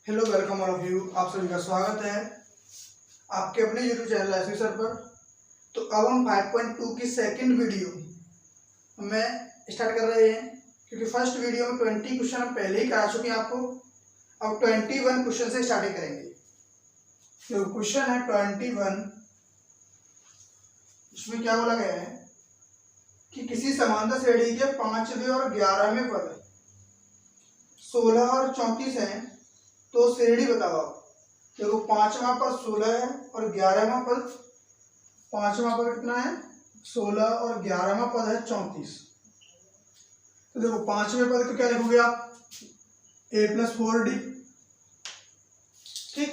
Hello, welcome all of you. आप सभी का स्वागत है आपके अपने यूट्यूब चैनल एसवी सर पर। तो अब हम 5.2 की सेकंड वीडियो में स्टार्ट कर रहे हैं, क्योंकि फर्स्ट वीडियो में 20 क्वेश्चन हम पहले ही करा चुके हैं आपको। अब 21 क्वेश्चन से स्टार्टिंग करेंगे। तो क्वेश्चन है 21। इसमें क्या बोला गया है कि किसी समांतर श्रेणी के 5वें और 11वें पद 16 और 34 हैं, तो श्रेणी बताओ। देखो, 5वां पद 16 है और 11वां पद, 5वां पद कितना है 16 और 11वां पद है 34। तो देखो 5वें पद को क्या लिखोगे आप, a + 4d। ठीक,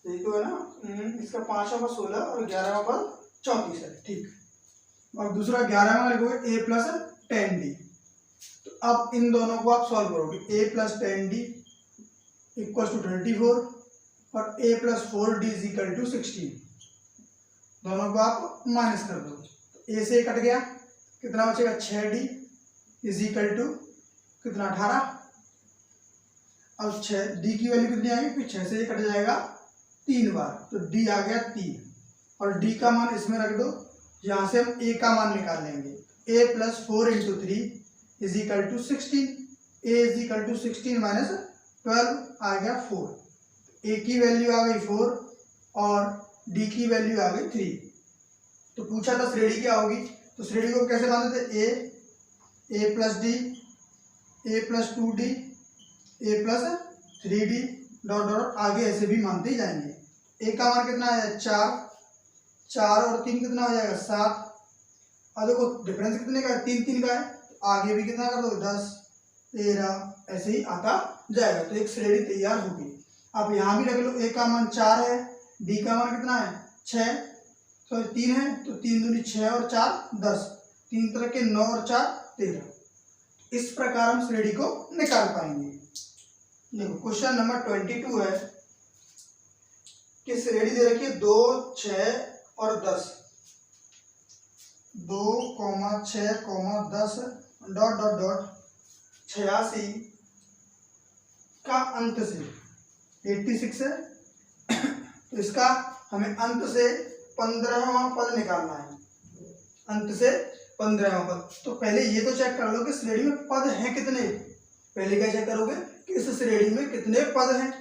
यही तो है ना। इसका 5वां पद 16 और 11वां पद 34 है। ठीक, और दूसरा 11वां लिखोगे a + 10d। तो अब इन दोनों को आप सॉल्व करोगे। a + 10d = 24 और a + 4d = 16। दोनों को आप माइनस कर दो। तो a से कट गया, कितना बचेगा 6d = कितना 18। अब 6d की वैल्यू कितनी आएगी, फिर 6 से ये कट जाएगा 3 बार, तो d आ गया 3। और d का मान इसमें रख दो, यहाँ से हम a का मान निकाल लेंगे। a + 4 × 3 = 16। a = 16 - 12 आ गया 4। a की वैल्यू आ गई 4 और d की वैल्यू आ गई 3। तो पूछा था श्रेणी क्या होगी, तो श्रेणी को कैसे मानते थे, a + d, a + 2d, a + 3d dot dot आगे ऐसे भी मानते ही जाएंगे। a का मान कितना है 4, 4 और 3 कितना हो जाएगा 7। और देखो डिफरेंस कितने का है, 3 3 का है, तो आगे भी कितना कर दो 10 13 ऐसे ही आता जाएगा। तो एक श्रेणी तैयार होगी। अब यहाँ भी रख लो, a का मान 4 है, d का मान कितना है 6, सॉरी 3 है, तो 3 दूनी 6 और 4 10, 3 तरह के 9 और 4 13। इस प्रकार हम श्रेणी को निकाल पाएंगे। देखो क्वेश्चन नंबर 22 है कि श्रेणी दे रखी है 2, 6 और 10। 2, 6, 10 डॉट डॉट डॉट 86 का अंत से 86 है। तो इसका हमें अंत से 15वां पद निकालना है। अंत से 15वां पद। तो पहले ये तो चेक कर लो कि श्रेणी में पद हैं कितने। पहले क्या चेक करोगे कि इस श्रेणी में कितने पद हैं,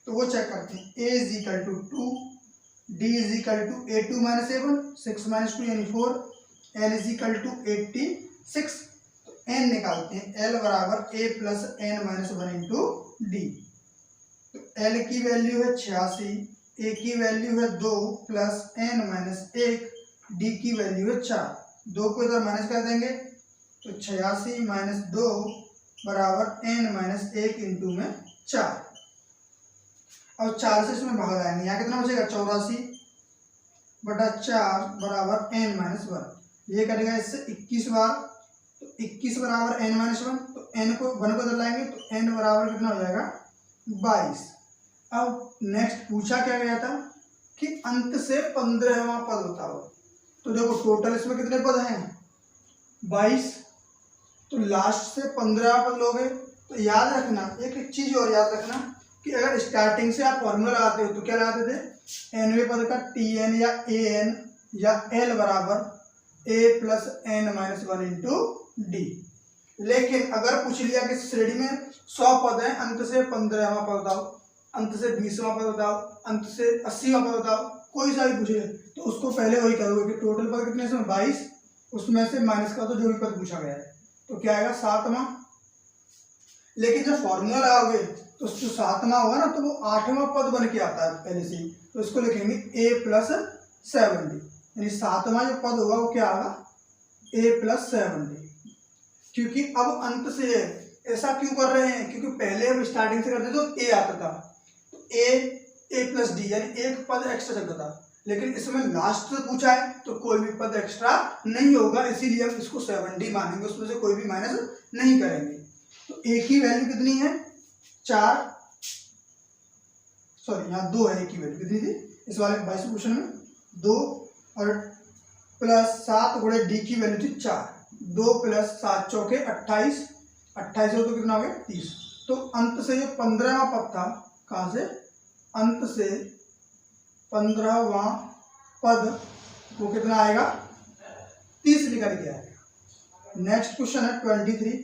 तो वो चेक करते हैं। a = 2, d = a2 - a1, 6 - 2 यानी 4, l = 86। तो n निकालते हैं, l = a + n - 1 × d। तो l की वैल्यू है 86, a की वैल्यू है 2 + n - 1, d की वैल्यू है 4। 2 को इधर माइनस कर देंगे, तो 86 - 2 = n - 1 × 4। अब 4 से इसमें भाग आएंगे, यहाँ कितना बचेगा 84/4 = n - 1। ये कटेगा इससे 21 बार, तो 21 = n - 1, तो n को 1 को इधर लाएंगे, तो n बराबर कितना हो जाएगा 22। अब नेक्स्ट पूछा क्या गया था कि अंत से 15वां पद बताओ। तो देखो टोटल इसमें कितने पद हैं 22, तो लास्ट से 15वां पद लोगे। तो याद रखना एक चीज और याद रखना कि अगर स्टार्टिंग से आप फॉर्मूला लगाते हो तो क्या लगाते थे, nवें पद का tn या an या l = a + n - 1 × d। लेकिन अगर पूछ लिया कि श्रेणी में 100 पद हैं, अंत से 15वां पद बताओ, अंत से 20वां पद बताओ, अंत से 80वां पद बताओ, कोई सा भी पूछे, तो उसको पहले वही करोगे कि टोटल पद कितने इसमें 22, उसमें से माइनस कर दो जो भी पद पूछा गया है, तो क्या आएगा 7वां। लेकिन जब फॉर्मूला लगाओगे तो जो 7वां होगा ना, तो वो 8वां पद बन के आता है पहले से ही, तो इसको लिखेंगे a + 7d, यानी 7वां जो पद होगा वो क्या आएगा a + 7d। क्योंकि अब अंत से ऐसा क्यों कर रहे हैं, क्योंकि पहले हम स्टार्टिंग से करते तो a आता था, तो a + d यानी एक पद एक्स्ट्रा चलता था। लेकिन इसमें लास्ट से पूछा है तो कोई भी पद एक्स्ट्रा नहीं होगा, इसीलिए हम इसको 7d मानेंगे, उसमें से कोई भी माइनस नहीं करेंगे। तो a की वैल्यू कितनी है 4, सॉरी यहाँ 2 है, a की वैल्यू कितनी थी इस वाले 22 क्वेश्चन में 2, और +7 × d की वैल्यू थी 4। 2 + 7 = 28, 28 हो तो कितना हो गया 30। तो अंत से जो 15वां पद था, कहाँ से, अंत से 15वां पद वो कितना आएगा, 30 निकल के आएगा। नेक्स्ट क्वेश्चन है 23।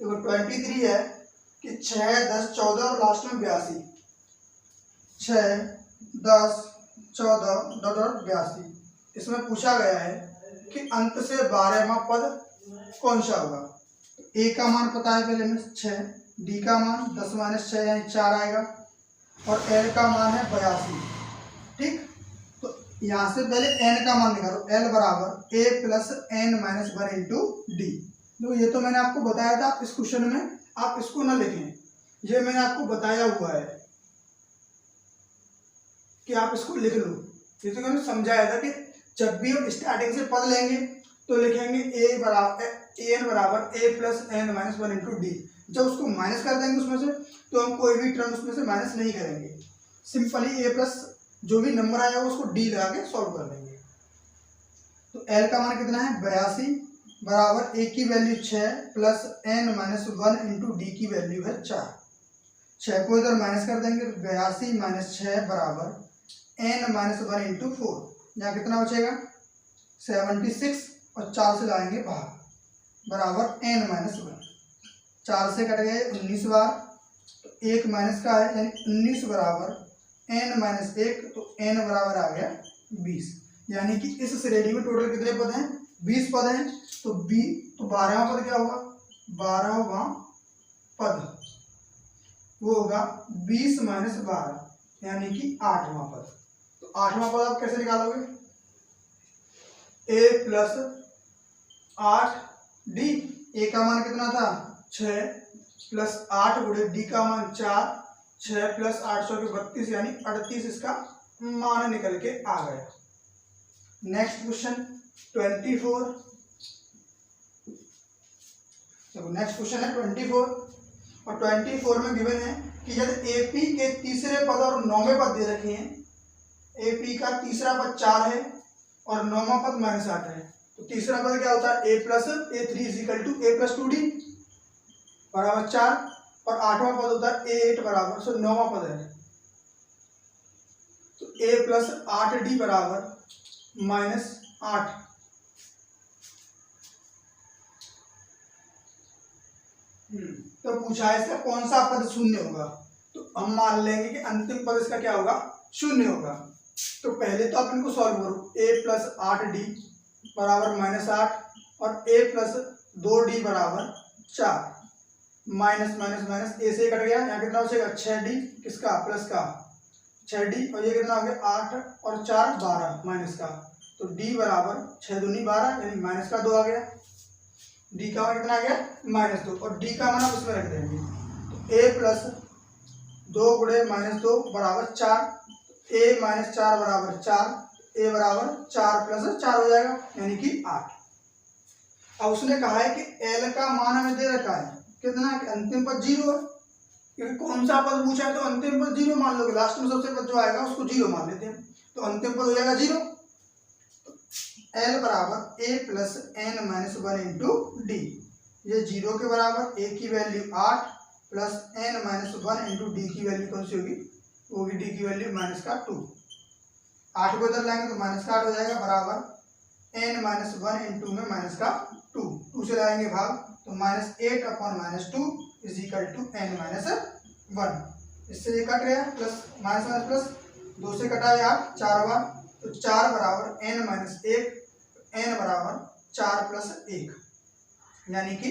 देखो 23 है कि 6, 10, 14 और लास्ट में 82। 6, 10, 14 और 82। इसमें पूछा गया है कि अंत से 12वां पद कौन सा होगा। ए का मान पता है पहले में 6, डी का मान 10 - 6 यानी 4 आएगा, और एल का मान है 82। ठीक, तो यहाँ से पहले एन का मान निकालो। एल बराबर A plus N minus 1 into D. देखो ये तो मैंने आपको बताया था इस क्वेश्चन में, आप इसको ना लिखें, ये मैंने आपको बताया हुआ है कि आप इसको लिख लो। ये तो मैंने समझाया था कि जब भी हम स्टार्टिंग से पद लेंगे तो लिखेंगे ए बराबर A plus N minus 1 into D. जब उसको माइनस कर देंगे उसमें से, तो हम कोई भी टर्म उसमें से माइनस नहीं करेंगे, सिंपली ए प्लस जो भी नंबर आएगा उसको डी लगा के सॉल्व कर लेंगे। तो एल का मान कितना है 82 बराबर ए की value 6 plus N minus 1 into d की वैल्यू है 4। 6 को इधर माइनस कर देंगे तो 82 - 6 बराबर एन माइनस 1 इंटू 4। यहाँ कितना बचेगा 76, और 4 से लाएंगे बाहर बराबर एन माइनस 1। 4 से कट गए 19 बार, तो 1 माइनस का है यानी 19 बराबर एन माइनस 1, तो एन बराबर आ गया 20। यानी कि इस श्रेणी में टोटल कितने पद हैं, 20 पद हैं। तो 12वां पद क्या होगा, 12वां पद वो होगा 20 - 12 यानी कि 8वां पद। तो 8वां पद आप कैसे निकालोगे, ए प्लस 8d। ए का मान कितना था 6 प्लस 8 गुणे डी का मान 4, 6 प्लस 8 के 32 यानी 38 इसका मान निकल के आ गया। Next question 24। देखो नेक्स्ट क्वेश्चन है 24, और 24 में गिवन है कि यदि एपी के तीसरे पद और 9वें पद दे रखे हैं, एपी का तीसरा पद 4 है और 9वां पद -8 है, तो तीसरा पद क्या होता है, ए प्लस A3 = ए प्लस 2d बराबर 4, और 8वां पद होता है A8 बराबर, सो 9वां पद है तो A प्लस 8d बराबर -8। तो पूछा है इसका कौन सा पद शून्य होगा, तो हम मान लेंगे कि अंतिम पद इसका क्या होगा, शून्य होगा। तो पहले तो आप इनको सॉल्व करो, a प्लस 8d बराबर -8 और a प्लस 2d बराबर 4, माइनस माइनस माइनस ए से कट गया, यहाँ कितना बचेगा 6d किसका प्लस का 6d, और ये कितना हो गया 8 और 4 12 माइनस का, तो d बराबर 6 दूनी 12 यानी माइनस का 2 आ गया। d का मान कितना आ गया -2, और d का मान आप इसमें रख देंगे, तो a प्लस 2 गुणे -2 बराबर 4, a - 4 बराबर 4, a बराबर 4 + 4 हो जाएगा यानी कि 8। अब उसने कहा है कि l का मान हमें दे रखा है कितना, कि अंतिम पद 0 है, क्योंकि कौन सा पद पूछा है तो अंतिम पद 0 मान लोगे, लास्ट में सबसे पद जो आएगा उसको 0 मान लेते हैं, तो अंतिम पद हो जाएगा 0। l बराबर a plus n minus 1 into D, ये 0 के बराबर, a की value 8 plus n minus 1 into d की वैल्यू कौन सी होगी, वो होगी डी की वैल्यू -2। 8 को इधर लाएंगे तो -8 हो जाएगा बराबर n माइनस 1 इंटू में -2, 2 से लाएंगे भाग तो -8/-2 = n माइनस 1। इससे ये कट गया, प्लस माइनस माइनस प्लस, 2 से कटा 8 4 बार, तो 4 बराबर n माइनस 1, n बराबर 4 + 1 यानी कि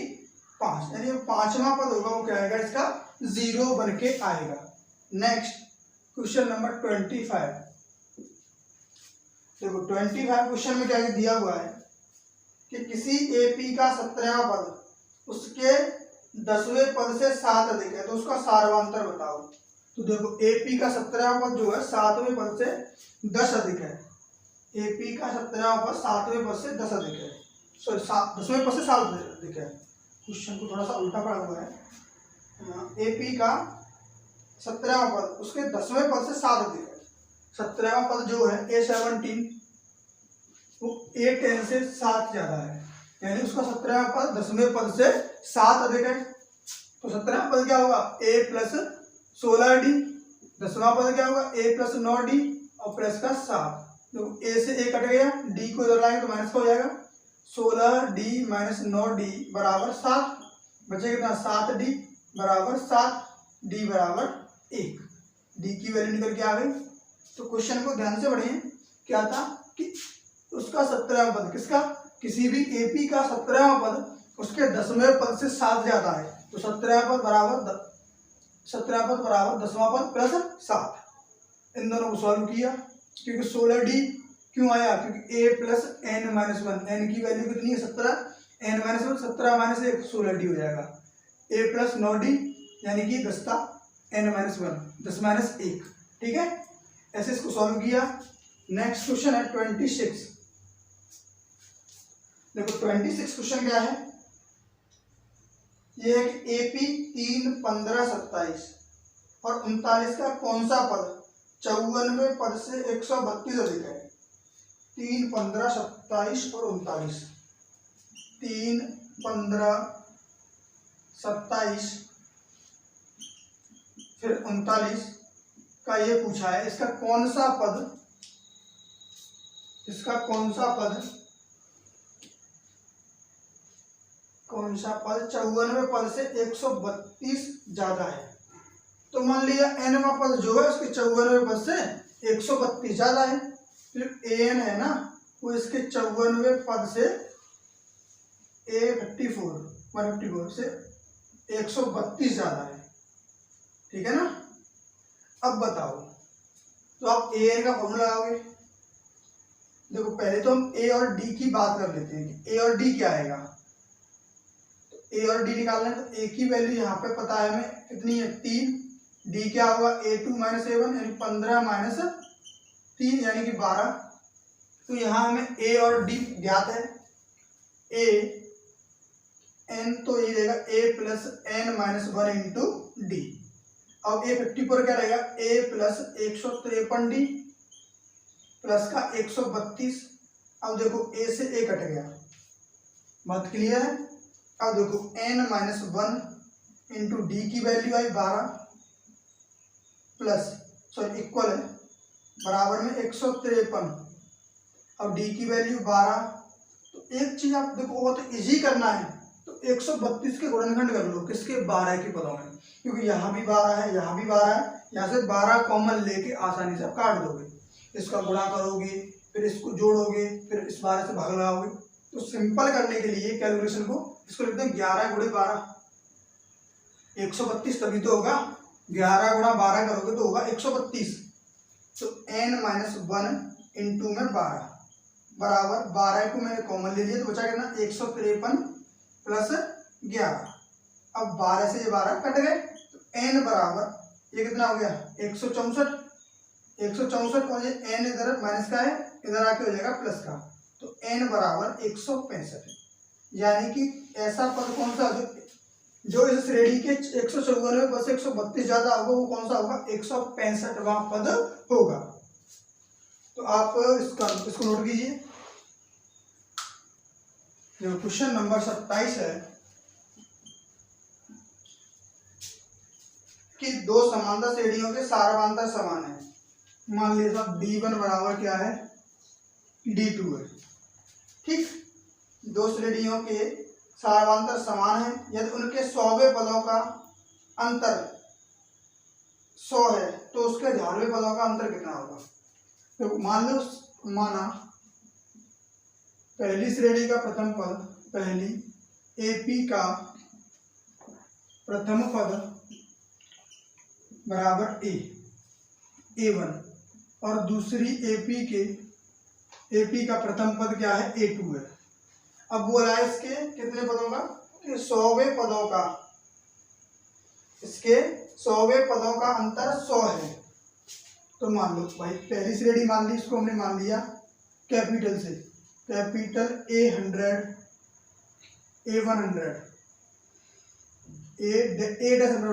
5, यानी 5वां पद होगा वो क्या आएगा इसका 0 बन के आएगा। Next question number 25। देखो 25 क्वेश्चन में क्या दिया हुआ है कि किसी एपी का 17वां पद उसके 10वें पद से 7 अधिक है, तो उसका सारवांतर बताओ। तो देखो एपी का 17वां पद जो है 7वें पद से 10 अधिक है, एपी का 17वां पद 7वें पद से 10 अधिक है, सॉरी 10वें पद से 7 अधिक है। क्वेश्चन को थोड़ा सा उल्टा पड़ा हुआ है। एपी का 17वां पद उसके 10वें पद से 7 अधिक है। 17वां पद जो है A17 वो A10 से 7 ज्यादा है, यानी उसका 17वां पद 10वें पद से 7 अधिक है। तो 17वां पद क्या होगा a प्लस 16d, 10वां पद क्या होगा a प्लस 9d और प्लस का 7। तो a से a कट गया, d को इधर लाएंगे तो माइनस का हो जाएगा, 16d माइनस 9d बराबर 7, बचेगा कितना 7d बराबर 7, d बराबर 1, d की वैल्यू निकल के आ गई। तो क्वेश्चन को ध्यान से पढ़िए, क्या था कि उसका 17वां पद, किसका, किसी भी एपी का 17वां पद उसके 10वें पद से 7 ज्यादा है, तो 17वां पद बराबर 17वां पद बराबर 10वां पद प्लस 7। इन दोनों को सॉल्व किया, क्योंकि 16d क्यों आया, क्योंकि a plus n minus 1, n की वैल्यू कितनी है 17, n माइनस 1 17 माइनस 1 16d हो जाएगा, a प्लस 9d यानी कि 10 का n माइनस 1 10 माइनस 1, ठीक है। ऐसे इसको सॉल्व किया। नेक्स्ट क्वेश्चन है 26। देखो 26 क्वेश्चन क्या है, ये है कि एपी 3, 15, 27 और 39 का कौन सा पद 54वें पद से 132 अधिक है। 3, 15, 27 और 39, 3, 15, 27 फिर 39 का ये पूछा है, इसका कौन सा पद 54वें पद से 132 ज्यादा है। तो मान लिया nवां पद जो है उसके 54वें पद से 132 ज्यादा है, फिर an है ना वो इसके 54वें पद से 154 से 132 ज्यादा है, ठीक है ना। अब बताओ, तो आप an का फॉर्मूला लगाओगे। देखो पहले तो हम a और d की बात कर लेते हैं कि a और d क्या आएगा। तो a और d निकालना है, तो a की वैल्यू यहाँ पे पता है हमें कितनी है 3, d क्या होगा a2 माइनस a1 यानी 15 माइनस 3 यानी कि 12। तो यहाँ हमें a और d ज्ञात है, a n तो ये रहेगा a plus n minus 1 into D. अब a 54 क्या रहेगा a प्लस 153d प्लस का 132। अब देखो a से a कट गया, बात क्लियर है। अब देखो n माइनस 1 इंटू डी की वैल्यू आई 12 प्लस इक्वल है बराबर में 153। अब डी की वैल्यू 12। तो एक चीज आप देखो वो तो इजी करना है, तो 132 के गुणनखंड कर लो किसके 12 के पदों में, क्योंकि यहाँ भी 12 है यहाँ भी 12 है, यहाँ से 12 कॉमन लेके आसानी से आप काट दोगे, इसका गुणा करोगे फिर इसको जोड़ोगे फिर इस 12 से भाग लगाओगे। तो सिंपल करने के लिए कैलकुलेशन को इसको लिखते हैं 11 गुणे 12, 132 तभी तो होगा, 11 गुणा 12 करोगे तो होगा 132। तो n माइनस 1 इंटू में 12 बराबर 12 को मैंने कॉमन ले लिया तो बचा कितना 153 प्लस 11। अब 12 से ये 12 कट गए तो n बराबर ये कितना हो गया 164 और ये n इधर माइनस का है इधर आके हो जाएगा प्लस का, तो n बराबर 165। यानी कि ऐसा पद कौन सा जो इस श्रेणी के 154 पद से 132 ज्यादा होगा वो कौन सा होगा 165वां पद होगा। तो आप इसको नोट कीजिए। जो क्वेश्चन नंबर 27 है कि दो समांतर श्रेणियों के सारवांतर समान है। मान लीजिए साहब d1 बराबर क्या है d2 है, ठीक। दो श्रेणियों के सारवांतर समान है यदि उनके 100वें पदों का अंतर 100 है तो उसके 1000वें पदों का अंतर कितना होगा। तो मान लो माना पहली श्रेणी का प्रथम पद, पहली एपी का प्रथम पद बराबर a1 और दूसरी एपी का प्रथम पद क्या है a2 है। अब बोला है इसके कितने पदों का, 100वें पदों का, इसके 100वें पदों का अंतर 100 है। तो मान लो भाई पहली श्रेणी मान ली, इसको हमने मान लिया कैपिटल से, कैपिटल A100 A-100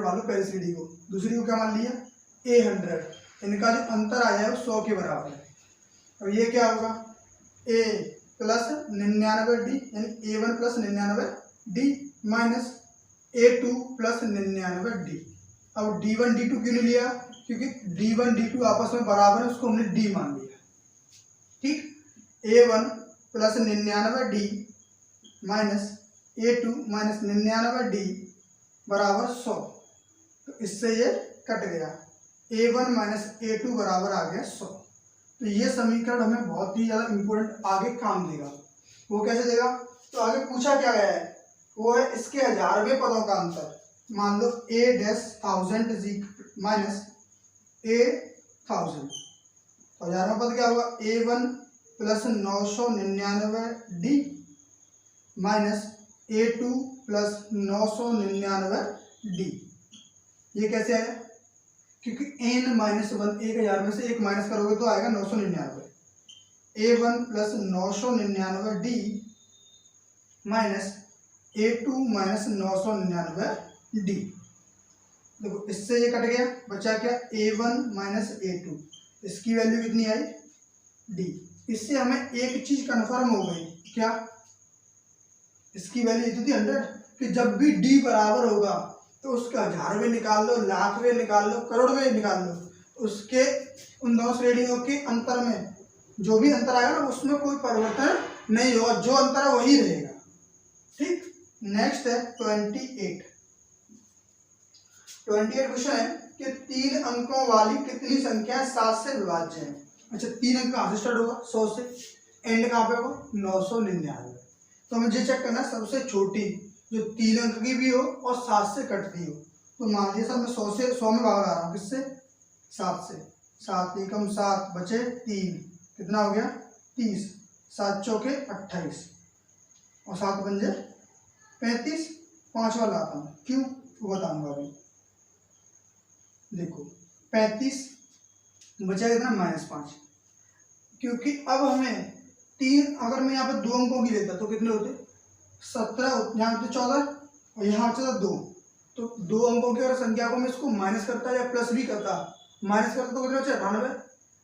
मान लो पहली श्रेणी को, दूसरी को क्या मान लिया A100। इनका जो अंतर आया है वो 100 के बराबर है। अब ये क्या होगा A प्लस 99D यानी A1 plus 99D minus A2 plus 99D। अब D1 D2 क्यों नहीं लिया, क्योंकि D1 D2 आपस में बराबर है, उसको हमने D मान लिया। ठीक, A1 plus 99D minus A2 minus 99D बराबर 100। तो इससे ये कट गया, A1 माइनस A2 बराबर आ गया 100। तो ये समीकरण हमें बहुत ही ज़्यादा इम्पोर्टेंट आगे काम देगा। वो कैसे देगा, तो आगे पूछा क्या गया है, वो है इसके हजारवें पदों का अंतर। मान लो A-1000 माइनस A1000, तो हजारवा पद क्या होगा, A1 plus 999D minus A2 plus 999D। ये कैसे आया, क्योंकि n माइनस 1, 1000 में से 1 माइनस करोगे तो आएगा 999। A1 plus 999D minus A2 minus 999D। देखो इससे ये कट गया, बचा क्या, A1 माइनस A2, इसकी वैल्यू कितनी आई, D। इससे हमें एक चीज कन्फर्म हो गई, क्या, इसकी वैल्यू इतनी थी 100, कि जब भी D बराबर होगा तो उसके हजारवें निकाल लो, लाखवें निकाल लो, करोड़वें निकाल लो, उसके उन दोनों श्रेणियों के अंतर में जो भी अंतर आएगा ना उसमें कोई परिवर्तन नहीं होगा, जो अंतर है वही रहेगा। ठीक, नेक्स्ट है 28 क्वेश्चन है कि 3 अंकों वाली कितनी संख्या 7 से विभाज्य है। अच्छा, 3 अंक कहाँ से स्टार्ट होगा, 100 से, एंड कहाँ पे होगा, 999। तो हमें ये चेक करना, सबसे छोटी जो 3 अंक की भी हो और 7 से कटती हो। तो मान लीजिए सर मैं 100 में भाग ला रहा हूँ, किससे, 7 से। 7 एकम 7 बचे 3, कितना हो गया 30, 7 चौके 28 और 7 बन जाए 35। 5 वाला लाता हूँ, क्यों वो बताऊंगा अभी। देखो 35 बचा कितना, -5, क्योंकि अब हमें 3, अगर मैं यहाँ पे 2 अंकों की लेता तो कितने होते, 17, यहाँ होते 14 और यहाँ होता 2। तो 2 अंकों की अगर संख्या को मैं इसको माइनस करता या प्लस भी करता, माइनस करता तो कितने बचे, 98।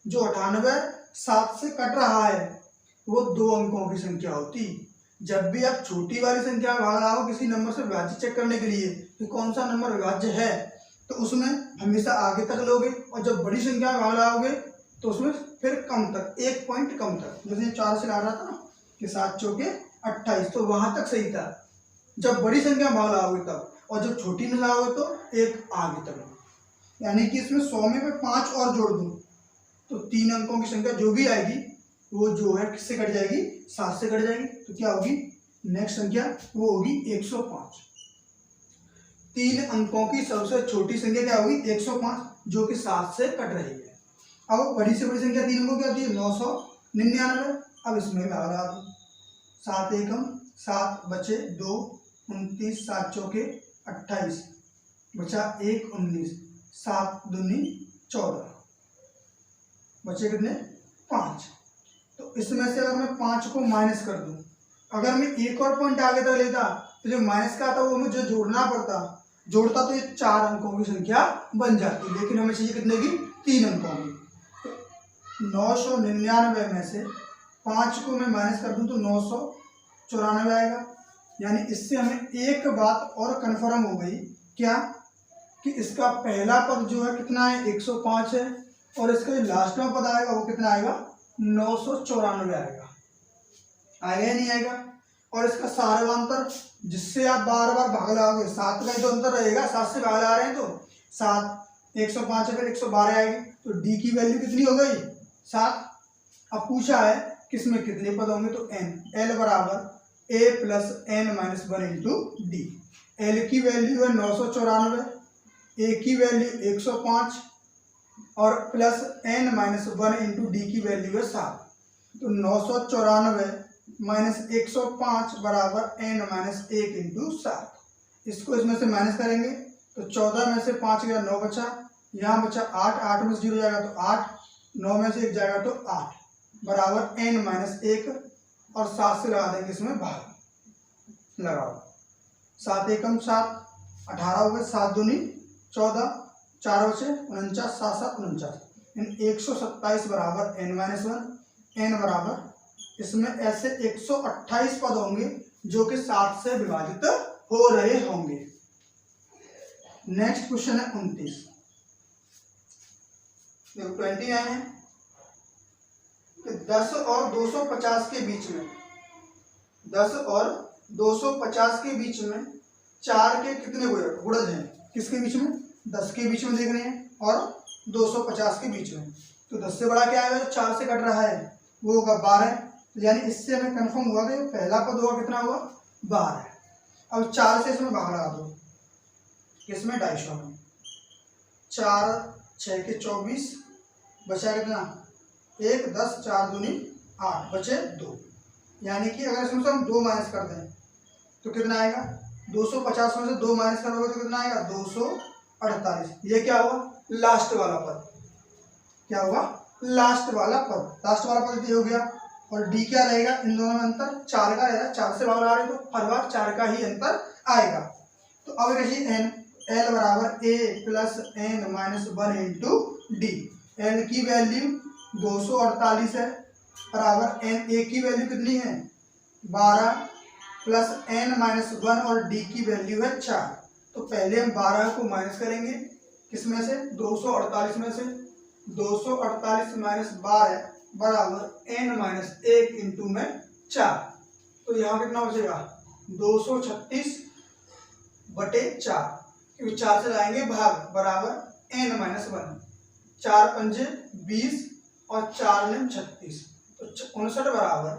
जो 98 7 से कट रहा है वो 2 अंकों की संख्या होती। जब भी आप छोटी वाली संख्या में भाग रहा हो किसी नंबर से विभाज्य चेक करने के लिए कि कौन सा नंबर विभाज्य है, तो उसमें हमेशा आगे तक लोगे, और जब बड़ी संख्या में भाग रहोगे तो उसमें फिर कम तक, 1 पॉइंट कम तक। जैसे 4 से ला रहा था ना कि 7 चौके 28, तो वहां तक सही था जब बड़ी संख्या में भाग रहोगे तब, और जब छोटी में लाओगे तो 1 आगे तक। यानी कि इसमें 100 में मैं 5 और जोड़ दूं तो 3 अंकों की संख्या जो भी आएगी वो जो है किससे कट जाएगी, 7 से कट जाएगी। तो क्या होगी नेक्स्ट संख्या, वो होगी 105। 3 अंकों की सबसे छोटी संख्या क्या होगी, 105, जो कि 7 से कट रही है। अब बड़ी से बड़ी संख्या 3 अंकों की होती है, 999। अब इसमें मैं लगा दूं, 7 एकम 7 बचे 2, 29, 7 चौके 28 बचा 1, 19, 7 दूनी 14 बचे कितने, 5। तो इसमें से अगर मैं 5 को माइनस कर दूं, अगर मैं एक और पॉइंट आगे तक लेता तो जो माइनस का आता वो मुझे जोड़ना पड़ता, जोड़ता तो ये 4 अंकों की संख्या बन जाती, लेकिन हमें चाहिए कितने की, 3 अंकों की। तो 999 में से 5 को मैं माइनस कर दूं तो 994 आएगा। यानी इससे हमें एक बात और कंफर्म हो गई, क्या, कि इसका पहला पद जो है कितना है, 105 है, और इसका जो लास्ट में पद आएगा वो कितना आएगा, 994 आएगा। आएगा या नहीं आएगा। और इसका सार्वंतर जिससे आप बार बार भाग लगाओगे, 7 का ही तो अंतर रहेगा, 7 से भाग लगा रहे हैं तो 7, 105 है, फिर 112 आएगी, तो डी की वैल्यू कितनी हो गई, 7। अब पूछा है किसमें कितने पद होंगे, तो n, l बराबर a plus n minus 1 into D. L की वैल्यू है 994, ए की वैल्यू 105 और plus n minus 1 into d की वैल्यू है 7। तो 994 माइनस 105 बराबर n माइनस 1 इंटू 7। इसको इसमें से माइनस करेंगे तो 14 में से 5 गया 9 बचा, यहाँ बचा 8, 8 में से 0 जाएगा तो 8, 9 में से 1 जाएगा तो 8 बराबर n माइनस 1, और 7 से लगा देंगे इसमें भाग, लगाओ 7 एकम 7, 18 हो गए, 7 दूनी 14, 4 बचे 49, 7 7 49, 127 बराबर n माइनस 1, n बराबर इसमें ऐसे 128 पद होंगे जो कि 7 से विभाजित हो रहे होंगे। नेक्स्ट क्वेश्चन है 29। देखो 29 है कि 10 और 250 के बीच में, 10 और 250 के बीच में 4 के कितने गुणज हैं? किसके बीच में? 10 के बीच में देख रहे हैं और 250 के बीच में। तो 10 से बड़ा क्या आएगा जो 4 से कट रहा है? वो होगा 12। तो यानी इससे हमें कंफर्म हुआ कि पहला पद होगा कितना होगा? 12। अब 4 से इसमें भाग लगा दो, किसमें? 250 में। 4 6 के 24, बचा कितना? 1 10 4 दूनी 8, बचे 2। यानी कि अगर इसमें से हम 2 माइनस कर दें तो कितना आएगा? 250 में से 2 माइनस करोगे तो कितना आएगा? 248। ये क्या हुआ? लास्ट वाला पद। क्या होगा? लास्ट वाला पद। लास्ट वाला पद ये हो गया। और डी क्या रहेगा? इन दोनों में अंतर 4 का रहेगा। 4 से भाग लगा रहे तो हर बार 4 का ही अंतर आएगा। तो अब कहिए एन, एल बराबर A plus N minus 1 into D. N की वैल्यू 248 है, बराबर एन, ए की वैल्यू कितनी है? 12 प्लस एन माइनस 1 और डी की वैल्यू है 4। तो पहले हम 12 को माइनस करेंगे, किसमें से? 248 में से। 248 माइनस 12 बराबर एन माइनस 1 इंटू में 4। तो यहाँ कितना बचेगा? 236 बटे 4, क्योंकि 4 से लाएंगे भाग, बराबर एन माइनस 1। 4 पंजे 20 और 4 ने 36, तो 59 बराबर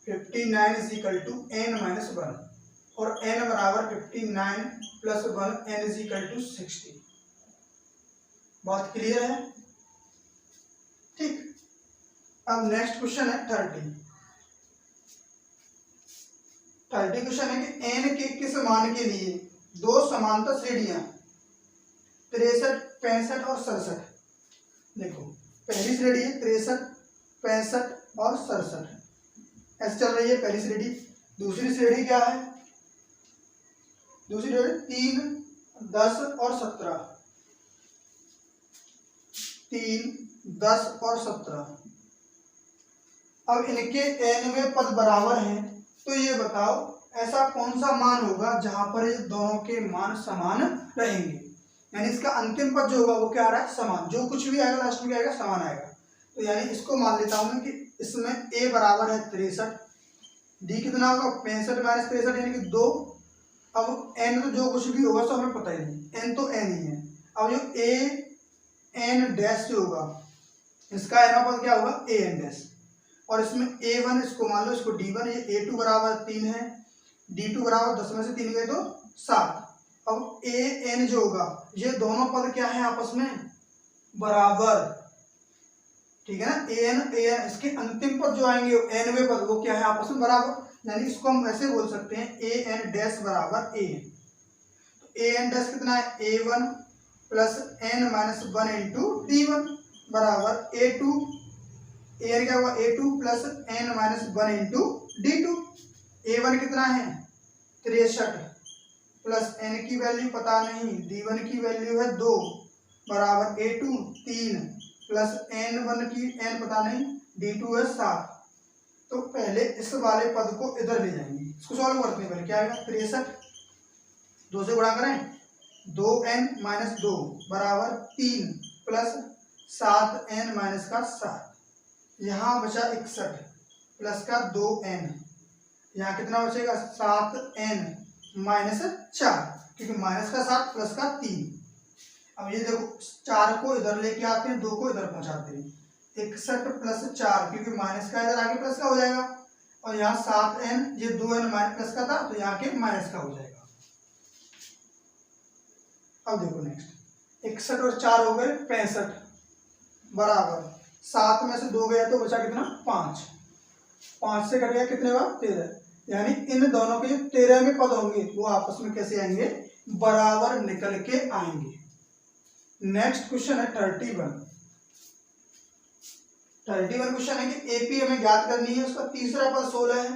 59 is equal to n minus 1। और एन बराबर 59 plus 1, n is equal to 60। बात क्लियर है? ठीक। अब नेक्स्ट क्वेश्चन है 30 क्वेश्चन है कि एन के किस मान के लिए 2 समांतर श्रेणियां 63 65 और 67। देखो पहली श्रेणी है 63 65 और 67, ऐसे चल रही है पहली श्रेणी। दूसरी श्रेणी क्या है? दूसरी श्रेणी 3 10 और 17, 3 10 और 17। अब इनके nवें पद बराबर हैं, तो ये बताओ ऐसा कौन सा मान होगा जहां पर ये दोनों के मान समान रहेंगे। यानी इसका अंतिम पद जो होगा वो क्या आ रहा है? समान। जो कुछ भी आएगा लास्ट में क्या आएगा? समान आएगा। तो यानी इसको मान लेता हूं मैं कि इसमें a बराबर है 63, d कितना होगा? 65 माइनस 63 यानी कि 2। अब n तो जो कुछ भी होगा तो हमें पता ही नहीं, n तो n ही है। अब जो a n डैश जो होगा, इसका n पद क्या होगा? a n dash. और इसमें a1 इसको मान लो, इसको d1, ये a2 बराबर 3 है, d2 बराबर 10 में से 3 गए तो 7। अब an जो होगा, ये दोनों पद क्या है आपस में? बराबर। ठीक है ना? an इसके अंतिम पद जो आएंगे nवें पद वो क्या है? आपस में बराबर। यानी इसको हम ऐसे बोल सकते हैं an डैश बराबर an। तो an डैश कितना है? a1 plus n minus 1 into d1 बराबर a2। एन क्या हुआ? a2 plus n minus 1 into d2। a1 कितना है? 63 प्लस n की वैल्यू पता नहीं, d1 की वैल्यू है 2 बराबर a2 3 प्लस n1 की n पता नहीं, d2 है 7। तो पहले इस वाले पद को इधर ले जाएंगे, इसको सॉल्व करते हैं। पहले क्या आएगा? 63, 2 से गुणा करें, 2n माइनस 2 बराबर 3 प्लस 7n माइनस का 7। यहाँ बचा 61 प्लस का 2n, यहाँ कितना बचेगा? 7n माइनस 4, क्योंकि माइनस का 7 प्लस का 3। अब ये देखो 4 को इधर लेके आते हैं, 2 को इधर पहुंचाते हैं। 61 प्लस 4, क्योंकि माइनस का इधर आगे प्लस का हो जाएगा, और यहाँ 7n, ये 2n माइनस प्लस का था तो यहाँ के माइनस का हो जाएगा। अब देखो नेक्स्ट, 61 और 4 हो गए 65 बराबर 7 में से 2 गया तो बचा कितना? 5। 5 से कट गया कितने बार? 13। यानी इन दोनों के जो 13वें पद होंगे वो आपस में कैसे आएंगे? बराबर निकल के आएंगे। नेक्स्ट क्वेश्चन है 31 क्वेश्चन है कि एपी हमें ज्ञात करनी है, उसका तीसरा पद 16 है,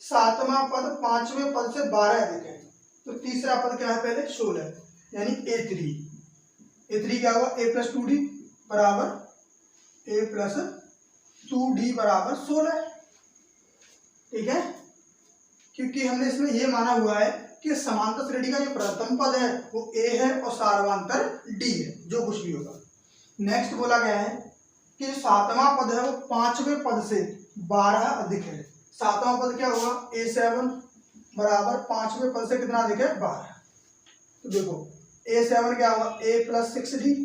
सातवां पद 5वें पद से 12 अधिक है। तो तीसरा पद क्या है? पहले 16, यानी a3 क्या हुआ? a प्लस 2d बराबर a प्लस 2d बराबर 16। ठीक है, क्योंकि हमने इसमें ये माना हुआ है कि समांतर श्रेणी का जो प्रथम पद है वो a है और सार्वंतर d है, जो कुछ भी होगा। नेक्स्ट बोला गया है कि जो सातवां पद है वो पांचवें पद से 12 अधिक है। सातवां पद क्या होगा, a7 बराबर पांचवें पद से कितना अधिक है, 12। तो देखो a7 क्या होगा, a प्लस 6d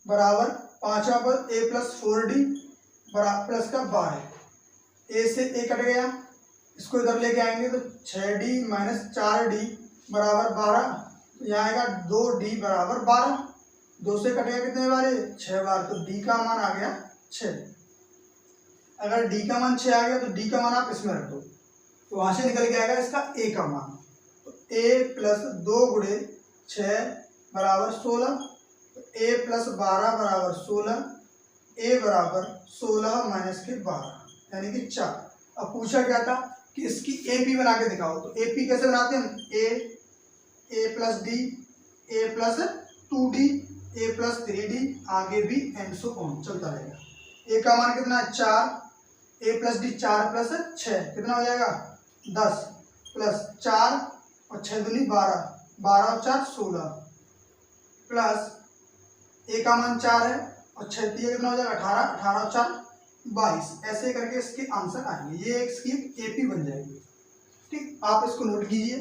बराबर पांचवा पद a प्लस 4d बराबर प्लस का 12। a से a कट गया, इसको इधर लेके आएंगे तो 6d माइनस 4d बराबर 12। यहाँ आएगा 2d बराबर 12। 2 से कटेगा कितने बार, 6 बार, तो d का मान आ गया 6। अगर d का मान 6 आ गया तो d का मान आप इसमें रख दो, तो वहां से निकल के आएगा इसका a का मान। तो a प्लस 2 गुणे 6 बराबर 16, तो a प्लस 12 बराबर 16, a बराबर 16 माइनस के 12 यानी कि 4। अब पूछा क्या था कि इसकी AP बना के दिखाओ, तो AP कैसे बनाते हैं, a plus D, a plus 2d, a plus 3d, आगे भी एंड सो ऑन चलता रहेगा। a का मान कितना है, 4, a प्लस डी 4 प्लस 6 कितना हो जाएगा, 10 प्लस 4 और 6 दूनी 12, 12 और 4 16 प्लस a का मान 4 है और 6 कितना हो जाएगा, 18, 18 और 4 22। ऐसे करके इसके आंसर आएंगे, ये इसकी AP बन जाएगी। ठीक, आप इसको नोट कीजिए।